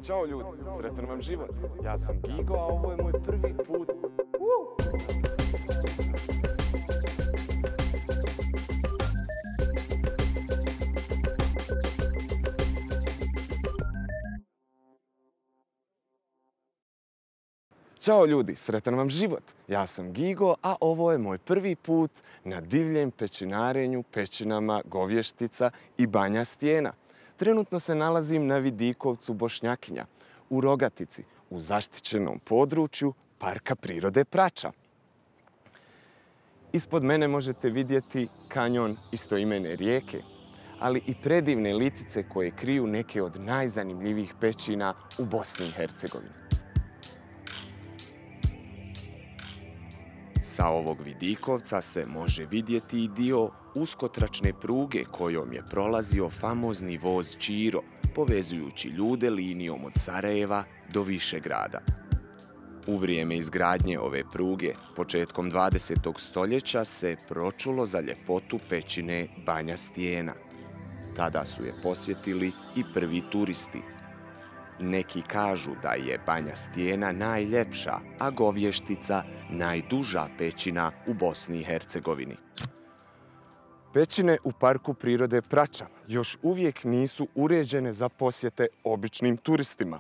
Ćao ljudi, sretan vam život. Ja sam Gigo, a ovo je moj prvi put. Ćao ljudi, sretan vam život. Ja sam Gigo, a ovo je moj prvi put na divljem pećinarenju, pećinama Govještica i Banja Stijena. Trenutno se nalazim na Vidikovcu Bošnjakinja, u Rogatici, u zaštićenom području Parka prirode Prača. Ispod mene možete vidjeti kanjon istoimene rijeke, ali i predivne litice koje kriju neke od najzanimljivijih pećina u Bosni i Hercegovini. Sa ovog Vidikovca se može vidjeti i dio uskotračne pruge kojom je prolazio famozni voz Čiro, povezujući ljude linijom od Sarajeva do Višegrada. U vrijeme izgradnje ove pruge, početkom 20. stoljeća, se pročulo za ljepotu pećine Banja Stijena. Tada su je posjetili i prvi turisti. Neki kažu da je Banja Stijena najljepša, a Govještica najduža pećina u Bosni i Hercegovini. Pećine u Parku prirode Prača još uvijek nisu uređene za posjete običnim turistima.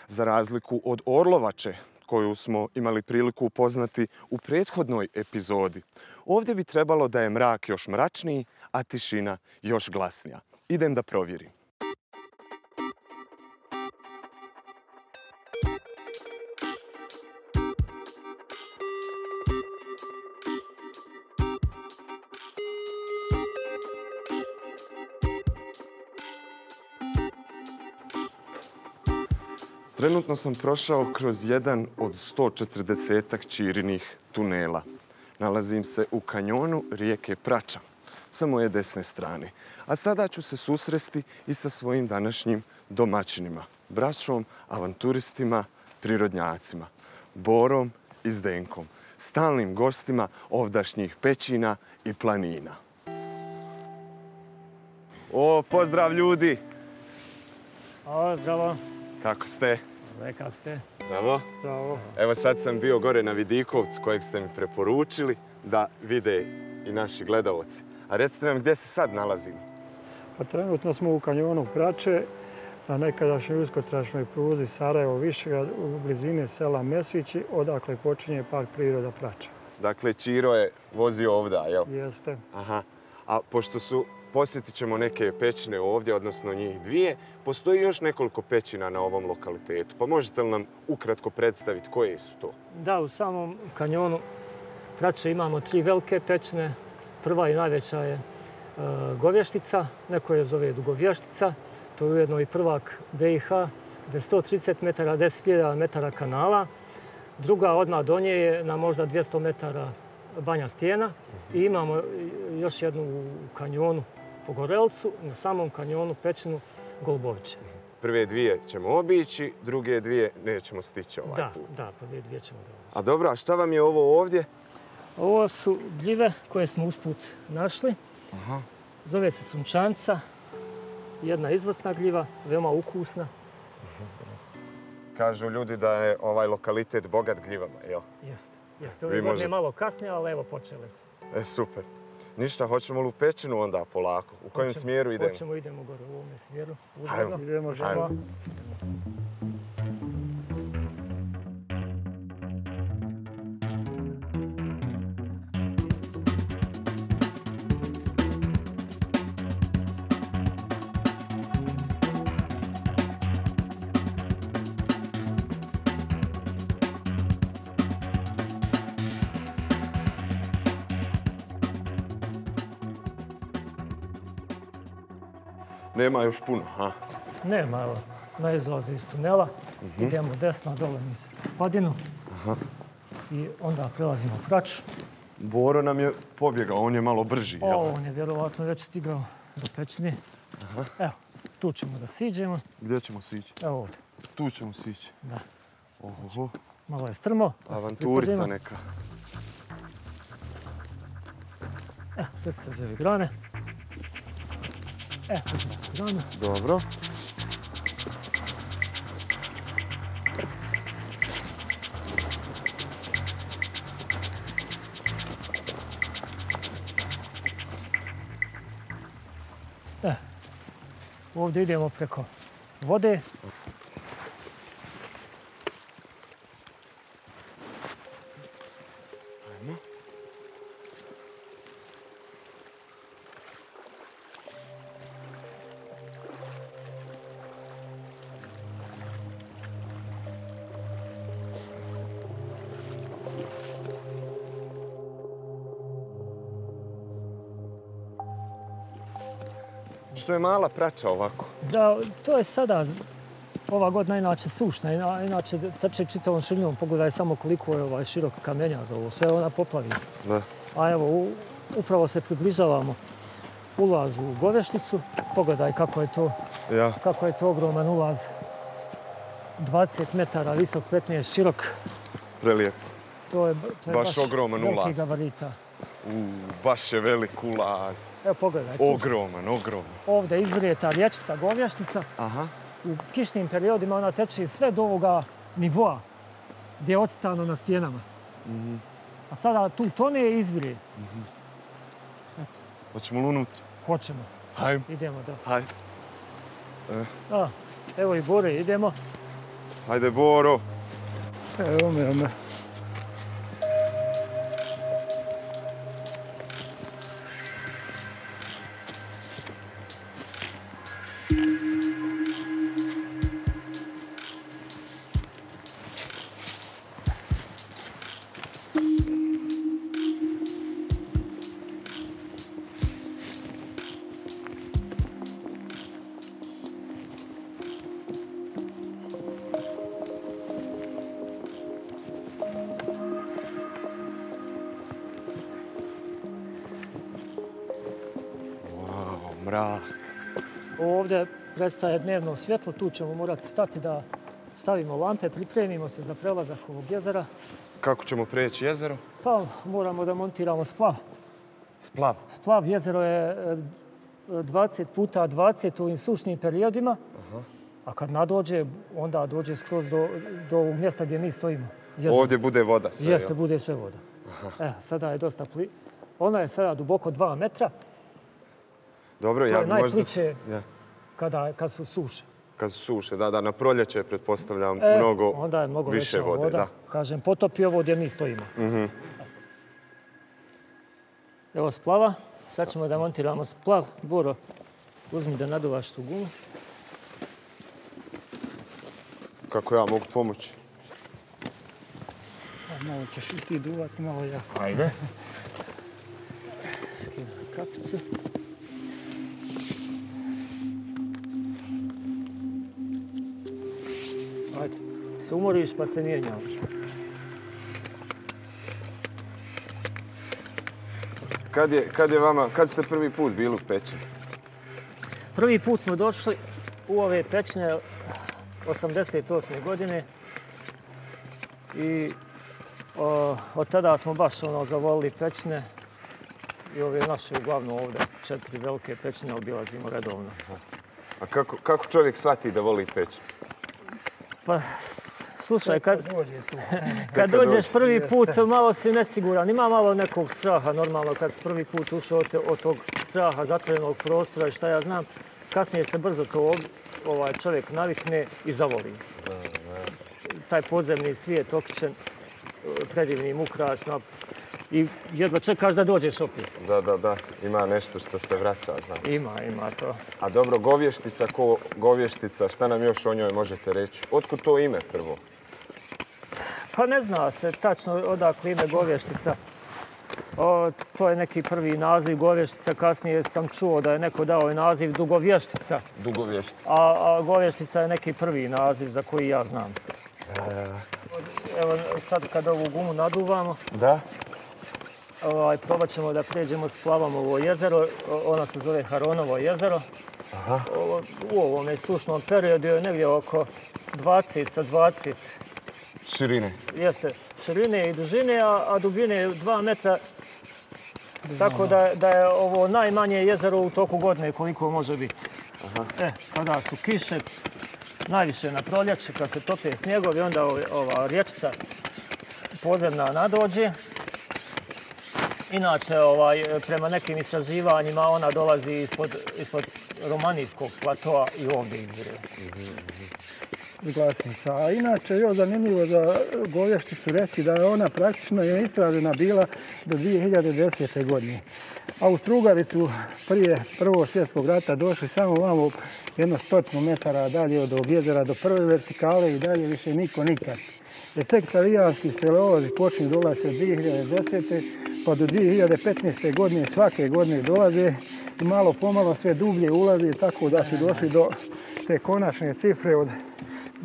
Za razliku od Orlovače, koju smo imali priliku upoznati u prethodnoj epizodi, ovdje bi trebalo da je mrak još mračniji, a tišina još glasnija. Idem da provjerim. Trenutno sam prošao kroz jedan od 140-ak Čirinih tunela. Nalazim se u kanjonu rijeke Prača, sa moje desne strane. A sada ću se susresti i sa svojim današnjim domaćinima, braćom, avanturistima, prirodnjacima, Borom i Zdenkom, stalnim gostima ovdašnjih pećina i planina. O, pozdrav ljudi! O, zdravo. Kako ste? Kako ste? Zdravo. Zdravo. Evo sad sam bio gore na Vidikovcu kojeg ste mi preporučili da vide i naši gledalci. A recite nam gdje se sad nalazimo? Pa trenutno smo u kanjonu Prače, na nekadašnjoj uskotračnoj pruzi Sarajevo-Višegrad u blizini sela Mesići, odakle počinje Park priroda Prača. Dakle, Čiro je vozio ovda, jel? Jeste. Aha. A pošto posjetit ćemo neke pećine ovdje, odnosno njih dvije, postoji još nekoliko pećina na ovom lokalitetu. Pa možete li nam ukratko predstaviti koje su to? Da, u samom kanjonu Prače imamo 3 velike pećine. Prva i najveća je Govještica, neko je zove Dugovještica. To je ujedno i prvak BiH, gdje 130 metara, 10.000 metara kanala. Druga odmah do nje je na možda 200 metara Banja Stijena. I imamo još jednu u kanjonu Pogorelcu, na samom kanjonu pećinu Golboviće. Prve dvije ćemo obići, druge dvije nećemo stići ovaj put. Da, prve dvije ćemo da obići. A dobro, a šta vam je ovo ovdje? Ovo su gljive koje smo usput našli. Aha. Zove se sunčanca. Jedna izvrsna gljiva, veoma ukusna. Kažu ljudi da je ovaj lokalitet bogat gljivama, jel? Jeste. Ove godine malo kasnije, ali evo počele su. Super. Ništa, hoćemo li u pećinu onda polako? U kojem smjeru idemo? Idemo gore u ovome smjeru. Hajmo. Idemo žaba. Nema još puno, ha? Nema, evo, na izlazi iz tunela. Idemo desno dole niz padinu. I onda prelazimo Praču. Boro nam je pobjegao, on je malo brži, jel? On je vjerovatno već stigao do pećine. Evo, tu ćemo da siđemo. Gdje ćemo sići? Evo ovdje. Tu ćemo sići? Da. Oho. Malo je strmo. Avanturica neka. Evo, tu se zove grane. Evo, grana. Dobro. Ovdje idemo preko vode. Što je mala prača ovako? Da, to je sada, ova godina inače sušna, inače trče čitavom širinom, pogledaj samo koliko je širok kamenjar, ovo sve ona poplavi. Da. A evo, upravo se približavamo ulazu u Govješticu, pogledaj kako je to ogroman ulaz. 20 metara visok, 15 širok. Prelijep. To je baš ogroman ulaz. Veliki gabarita. Baš je velik ulaz. Evo pogledaj. Ogroman. Ovdje izvire ta riječica Govještica. Aha. U kišnim periodima ona teče sve do ovoga nivoa gdje je odstano na stijenama. A sada tu tone i izvire. Hoćemo li unutra? Hoćemo. Hajde. Idemo, da. Hajde. Evo i Bore, idemo. Hajde, Boro. Evo me. Mrak. Ovdje prestaje dnevno svjetlo, tu ćemo morati stati da stavimo lampe, pripremimo se za prelazak ovog jezera. Kako ćemo prijeći jezero? Pa moramo da montiramo splav. Splav? Splav jezero je 20 puta 20 u ovim sušnim periodima, a kad nadođe, onda dođe skroz do ovog mjesta gdje mi stojimo. Jezero. Ovdje bude voda sve, Jeste, bude sve voda. Sada je dosta Ona je sada duboko 2 metra. Dobro, to je najpliče kad su suše. Kad su suše, da, na proljeće pretpostavljam onda je mnogo više veća vode. Voda. Da. Kažem, potopi ovo gdje mi stojimo. Evo splava. Sad ćemo da montiramo splav. Boro, uzmi da naduvaš tu gumu. Kako ja mogu pomoći? Malo ćeš i ti duvati, malo ja. Ajde. Skinem kapicu. Ajde, se umoriš pa se mijenjamo. Kad ste prvi put bili u pećini? Prvi put smo došli u ove pećine 88. godine i od tada smo baš zavolili pećine i ove naše uglavnom ovdje 4 velike pećine obilazimo redovno. A kako čovjek shvati da voli pećinu? Pa, slušaj, kad dođeš prvi put, malo si nesiguran. Ima malo nekog straha, normalno, kad si prvi put ušao od tog straha, zatvorenog prostora i šta ja znam. Kasnije se brzo to čovjek navikne i zavoli. Taj podzemni svijet okićen predivnim ukrasima i jedva čekaš da dođeš opet. Da. Ima nešto što se vraća, znači. Ima to. A dobro, Govještica, šta nam još o njoj možete reći? Otkud to ime prvo? Pa ne zna se tačno odakle ime Govještica. To je neki prvi naziv Govještica, kasnije sam čuo da je neko dao i naziv Dugovještica. Dugovještica. A Govještica je neki prvi naziv za koji ja znam. Evo sad kad ovu gumu naduvamo, probat ćemo da prijeđemo s plavom ovo jezero. Ono se zove Haronovo jezero. U ovom sušnom periodu je negdje oko 20 sa 20 širine. Jeste, širine i dužine, a dubine 2 metra. Tako da je ovo najmanje jezero u toku godine koliko može biti. Kada su kiše, najviše na proljeće, kad se tope snjegovi, onda ova riječica podzemna nadođe. Inače, prema nekim istraživanjima ona dolazi ispod romanijskog platoa i ovdje izvire. Glasnica. A inače, još zanimljivo za Govješticu reći da je ona praktično istražena bila do 2010. godine. Austro-Ugari su prije Prvog svjetskog rata došli samo vamo jedno 100 metara dalje od ovog jezera do prve vertikale i dalje više niko nikad. Jer tek talijanski speleolozi počinju dolaziti od 2010. pa do 2015. godine svake godine dolaze i malo pomalo sve dublje ulazi tako da su došli do te konačne cifre od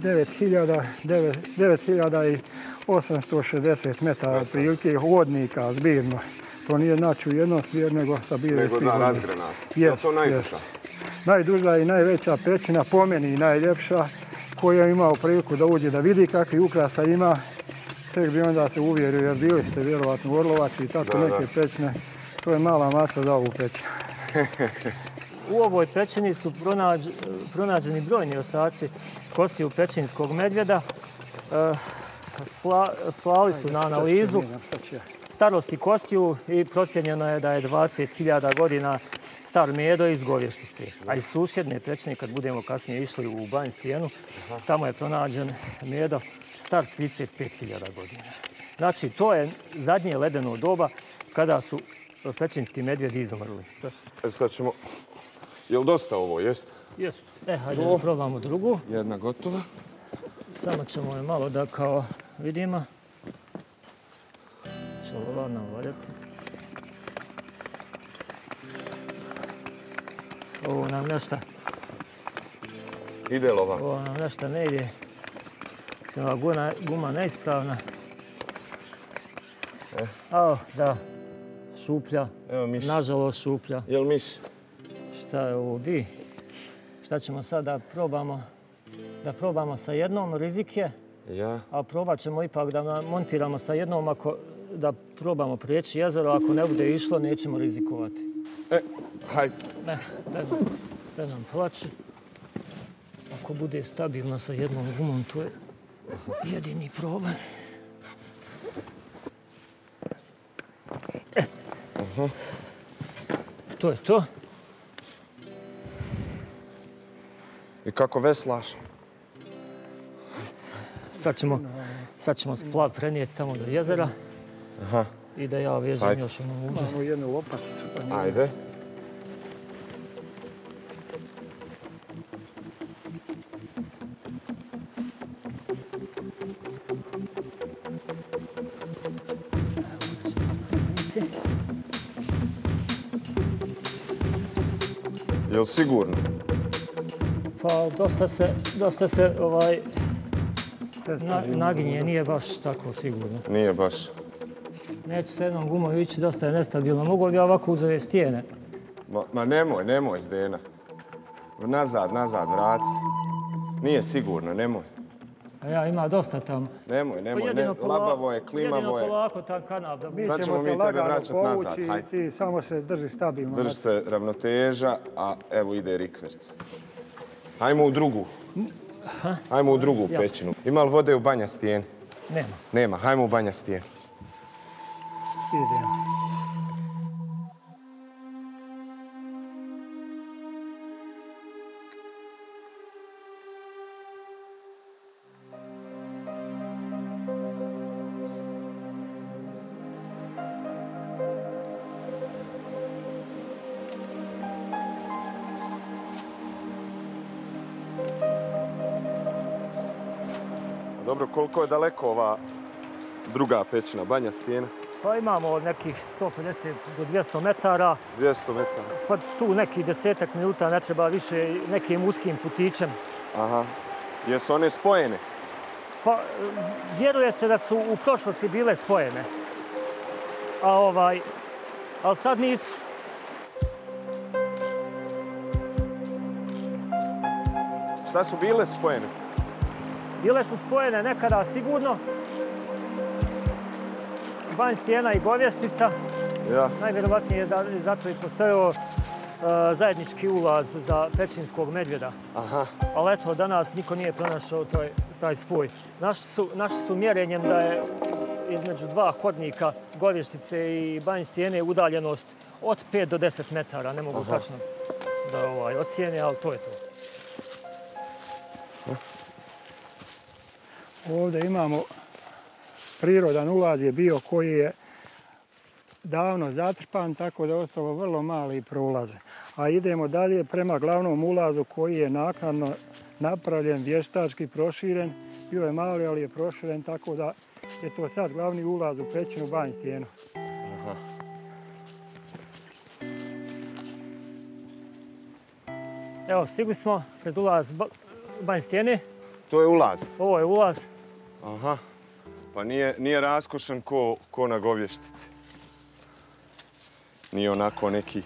9860 metara otprilike hodnika zbirno. To nije znači u jednom smjeru, nego sa bile nego da razgranat. Je to najduža? Najduža i najveća pećina, po meni i najljepša, koja je imao priliku da uđe da vidi kakvi ukrasa ima. Tek bi onda se uvjerio, jer bili ste vjerovatno u Orlovači i tako neke pećine. To je mala masa za ovu pećinu. U ovoj pećini su pronađeni brojni ostaci kostiju pećinskog medvjeda. Slali su na analizu starosti kostiju i procjenjeno je da je 20.000 godina star medo iz Govještice. A iz susjedne pećine, kad budemo kasnije išli u Banj Stijenu, tamo je pronađen medo star 35.000 godina. Znači, to je zadnje ledeno doba kada su pećinski medvjedi izumrli. Sad ćemo... Jel dosta ovo, jest? Jest. Hajde da probamo drugu. Jedna gotova. Samo ćemo je malo da kao vidimo. Ćemo ladno valjati. Ovo nam nešto... Ide li ova? Ovo nam nešto ne ide. Ova guma neispravna. Da. Šuplja. Evo miš. Nažalost šuplja. Jel miš? Šta je ovo bi? Šta ćemo sad da probamo? Da probamo sa jednom, rizik je. Ja. A probat ćemo ipak da montiramo sa jednom, da probamo prijeći jezero. Ako ne bude išlo, nećemo rizikovati. Hajde. Da nam plaći. Ako bude stabilna sa jednom gumom, to je jedini problem. To je to. I kako veslaš? Sad ćemo splav prenijeti tamo do jezera. I da ja vežem još ono uže. Imamo jednu lopaticu. Ajde. Jel sigurno? Pa dosta se naginje, nije baš tako sigurno. Nije baš. Neće se jednom gumom ići, dosta je nestabilno. Mogu bi ja ovako uz ove stijene. Ma nemoj, Zdena. Nazad, vraci. Nije sigurno, nemoj. A ja ima dosta tamo. Nemoj, labavo je, klimavo je. Jedino polako tam kanal. Sad ćemo mi tebe vraćati nazad. Ti samo se drži stabilno. Drži se ravnoteža, a evo ide rikverc. Hajmo u drugu. Hajmo u drugu pećinu. Ima li vode u Banja Stijeni? Nema. Nema, hajmo u Banja Stijeni. Idemo. Dobro, koliko je daleko ova druga pećina, Banja Stijena? Pa imamo od nekih 150 do 200 metara. 200 metara. Pa tu nekih 10 minuta, ne treba više nekim uskim putićem. Aha. Jesu one spojene? Pa vjeruje se da su u prošlosti bile spojene. Ali sad nisu. Šta su bile spojene? Bile su spojene nekada sigurno. Banj Stijena i Govještica. Ja. Najvjerovatnije je zato i postojao zajednički ulaz za pećinskog medvjeda. Aha. Ali eto, danas niko nije pronašao taj spoj. Naši su mjerenjem da je između dva hodnika Govještice i Banj Stijene udaljenost od 5 do 10 metara, ne mogu tačno da ocijene, ali to je to. Ovdje imamo prirodan ulaz je bio koji je davno zatrpan, tako da je ostalo vrlo mali prolaz. A idemo dalje prema glavnom ulazu koji je naknadno napravljen, vještački proširen. Bio je mali, ali je proširen, tako da je to sad glavni ulaz u pećinu Banj stijenu. Aha. Evo, stigli smo pred ulaz Banj stijene. To je ulaz? Ovo je ulaz. Aha. Pa nije raskošan ko na Govještici. Nije onako neki...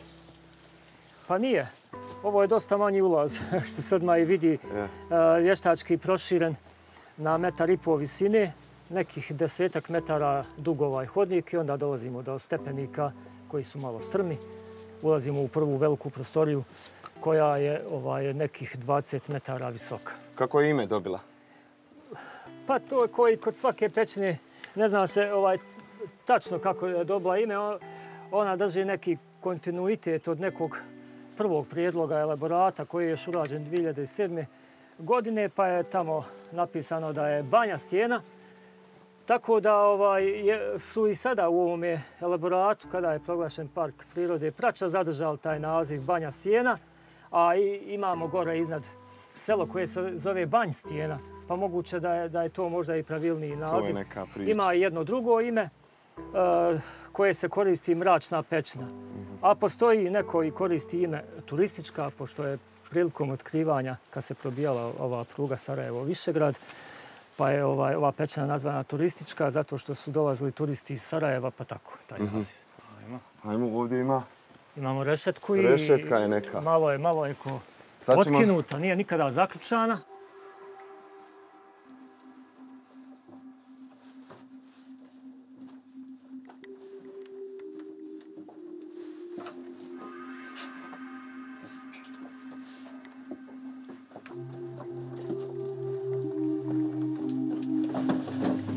Pa nije. Ovo je dosta manji ulaz, što se odmah i vidi. Vještački proširen na 1,5 m visine, nekih 10 metara dug ovaj hodnik i onda dolazimo do stepenika koji su malo strmi. Ulazimo u prvu veliku prostoriju koja je nekih 20 metara visoka. Kako je ime dobila? Pa to je koji kod svake pećine, ne zna se tačno kako je dobila ime. Ona drži neki kontinuitet od nekog prvog prijedloga elaborata koji je još urađen 2007. godine, pa je tamo napisano da je Banja stijena. Tako da su i sada u ovome elaboratu, kada je proglašen park prirode Prača, zadržali taj naziv Banja stijena, a imamo gore iznad selo koje se zove Banj stijena, pa moguće da je to možda i pravilniji naziv. To je neka priča. Ima i jedno drugo ime koje se koristi Mračna pećina. A postoji neko i koristi ime turistička, pošto je prilikom otkrivanja, kad se probijala ova pruga Sarajevo-Višegrad, pa je ova pećina nazvana turistička zato što su dolazili turisti iz Sarajeva, pa tako taj naziv. Ajmo, ovdje ima... Imamo rešetku i Rešetka je neka. malo je ko otkinuta, nije nikada zaključana.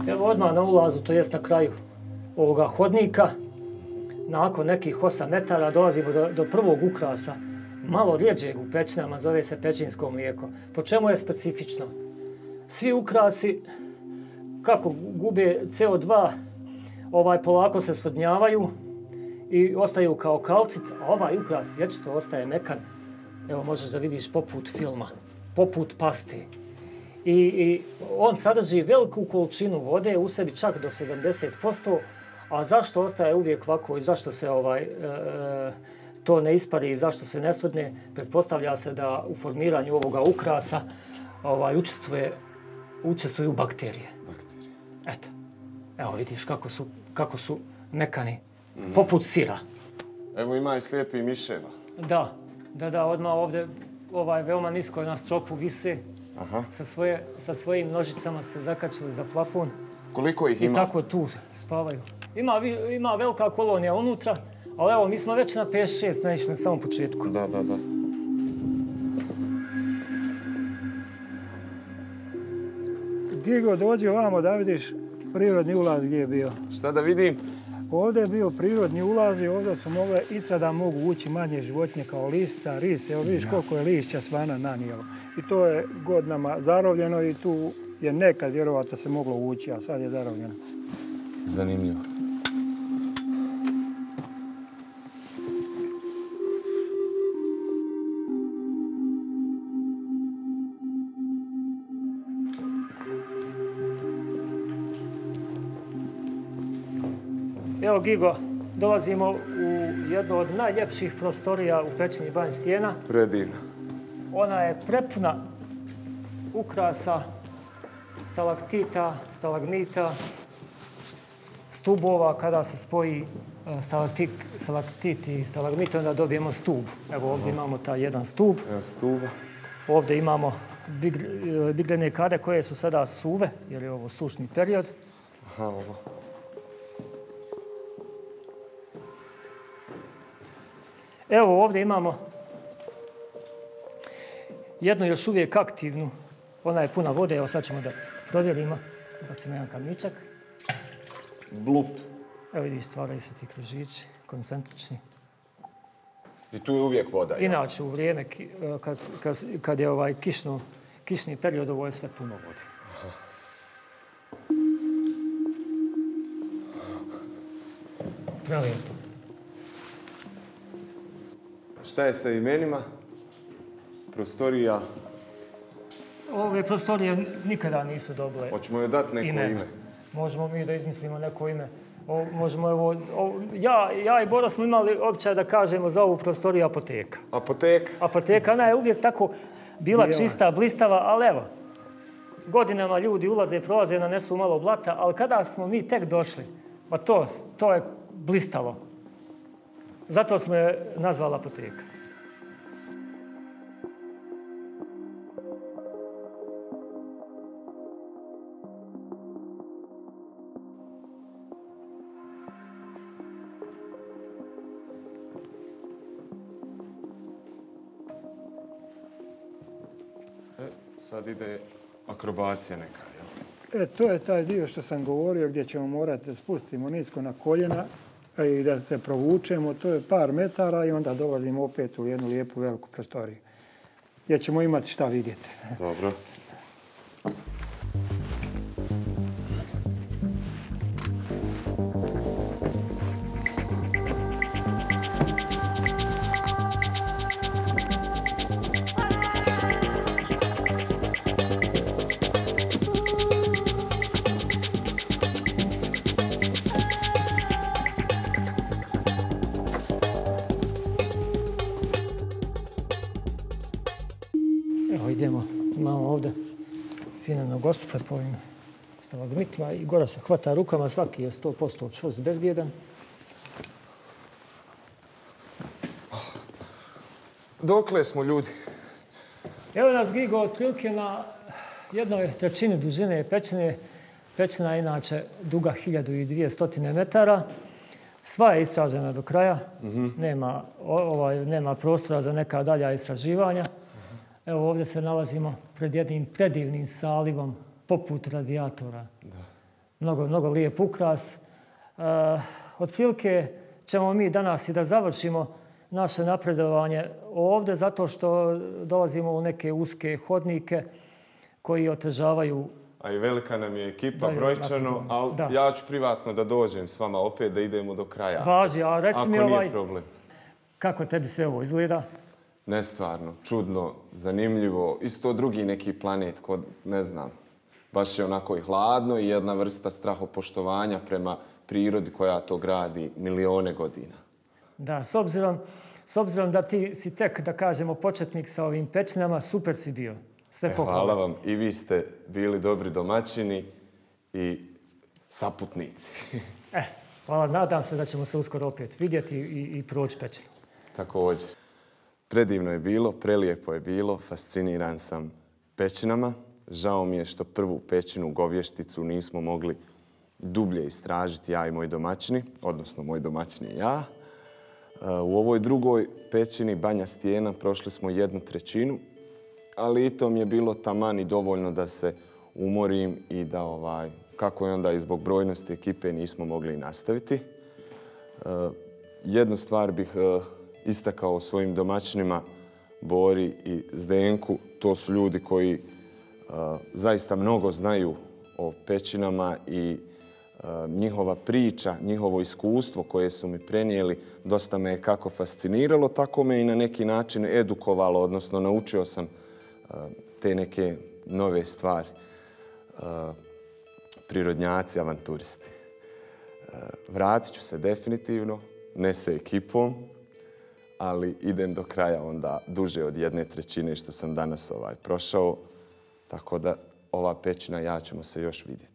Evo odmah na ulazu, to jest na kraju ovoga hodnika, nakon nekih 8 metara dolazimo do prvog ukrasa, malo rjeđeg u pećinama, zove se pećinsko mlijeko. Po čemu je specifično? Svi ukrasi, kako gube CO2, polako se svodnjavaju i ostaju kao kalcit, a ovaj ukras vječito ostaje mekan. Evo možeš da vidiš poput filma, poput paste. I on sadrži veliku količinu vode, u sebi čak do 70%, a zašto ostaje uvijek ovako i zašto se to ne ispari i zašto se ne svodne, pretpostavlja se da u formiranju ovoga ukrasa učestvuju bakterije. Eto, evo vidiš kako su mekani, poput sira. Evo ima i slijepi miševa. Da, odmah ovdje veoma nisko na stropu vise. Sa svojim nožicama se zakačili za plafon. Koliko ih ima? I tako tu spavaju. Ima velika kolonija unutra, ali evo, mi smo već na 5-6 naišli na samom početku. Da. Gdje god dođi ovamo da vidiš prirodni ulaz gdje je bio. Šta da vidim? Ovdje je bio prirodni ulaz i ovdje su mogle i sada mogu ući manje životinje kao lisica, ris. Evo vidiš koliko je lišća svana nanijelo. I to je godinama zarovljeno i tu je nekad vjerovatno se moglo ući, a sad je zarovljeno. Zanimljivo. Evo Gigo, dolazimo u jednu od najljepših prostorija u pećini Banj stijena. Predivna. Ona je prepuna ukrasa, stalaktita, stalagmita, stubova. Kada se spoji stalaktit i stalagmit, onda dobijemo stub. Evo ovdje imamo taj jedan stub. Evo stuba. Ovdje imamo biglene kare koje su sada suve, jer je ovo sušni period. Aha, ovo. Evo ovdje imamo jednu još uvijek aktivnu. Ona je puna vode, evo sad ćemo da provjerimo. Bacimo jedan kamničak. Blup. Evo vidiš, stvaraju se ti križići, koncentrični. I tu je uvijek voda, ja? Inače, u vrijeme kad je kišni period, ovo je sve puno vode. Prelijepo. Šta je sa imenima? Prostorija? Ove prostorije nikada nisu dobile. Hoćemo joj dati neko ime? Možemo mi da izmislimo neko ime. Ja i Bora smo imali običaj da kažemo za ovu prostoriju apoteka. Apoteka? Apoteka, ona je uvijek tako bila čista, blistava, ali evo, godinama ljudi ulaze i prolaze, nanesu malo blata, ali kada smo mi tek došli, pa to je blistavo. Zato smo je nazvali apoteka. Sad ide akrobacija neka, jel? To je taj dio što sam govorio gdje ćemo morati da spustimo nisko na koljena i da se provučemo. To je par metara i onda dolazimo opet u jednu lijepu veliku prostoriju gdje ćemo imati šta vidjeti. Dobro. Evo idemo, imamo ovdje fino gostupa po ovim stalagmitima i Gora se hvata rukama, svaki je 100% čvrst, bezbjedan. Dokle smo ljudi? Evo nas Gigo otprilike na jednoj trećini dužine pećine. Pećina je inače duga 1200 metara. Sva je istražena do kraja. Nema prostora za neka dalja istraživanja. Evo ovdje se nalazimo pred jednim predivnim salivom poput radijatora. Mnogo lijep ukras. Otprilike ćemo mi danas i da završimo naše napredovanje ovdje zato što dolazimo u neke uske hodnike koji otežavaju. A i velika nam je ekipa brojčano, ali ja ću privatno da dođem s vama opet da idemo do kraja. Važi, a reci mi nije problem. Kako tebi sve ovo izgleda? Nestvarno, čudno, zanimljivo. Isto drugi neki planet, ne znam, baš je onako i hladno i jedna vrsta strahopoštovanja prema prirodi koja to gradi milione godina. Da, s obzirom da ti si tek, da kažemo, početnik sa ovim pećinama, super si bio. Sve pohvala. Hvala vam. I vi ste bili dobri domaćini i saputnici. Hvala, nadam se da ćemo se uskoro opet vidjeti i proći pećinu. Također. Predivno je bilo, prelijepo je bilo, fasciniran sam pećinama. Žao mi je što prvu pećinu, Govješticu, nismo mogli dublje istražiti ja i moji domaćini, odnosno moj domaćin i ja. U ovoj drugoj pećini, Banja Stijena, prošli smo 1/3, ali i to mi je bilo taman i dovoljno da se umorim i da, kako je onda i zbog brojnosti ekipe, nismo mogli nastaviti. Jednu stvar bih istakao svojim domaćinima, Bori i Zdenku. To su ljudi koji zaista mnogo znaju o pećinama i njihova priča, njihovo iskustvo koje su mi prenijeli, dosta me je kako fasciniralo, tako me i na neki način edukovalo, odnosno naučio sam te neke nove stvari. Prirodnjaci, avanturisti. Vratit ću se definitivno, ne sa ekipom, ali idem do kraja onda duže od 1/3 što sam danas prošao. Tako da ova pećina, ja ćemo se još vidjeti.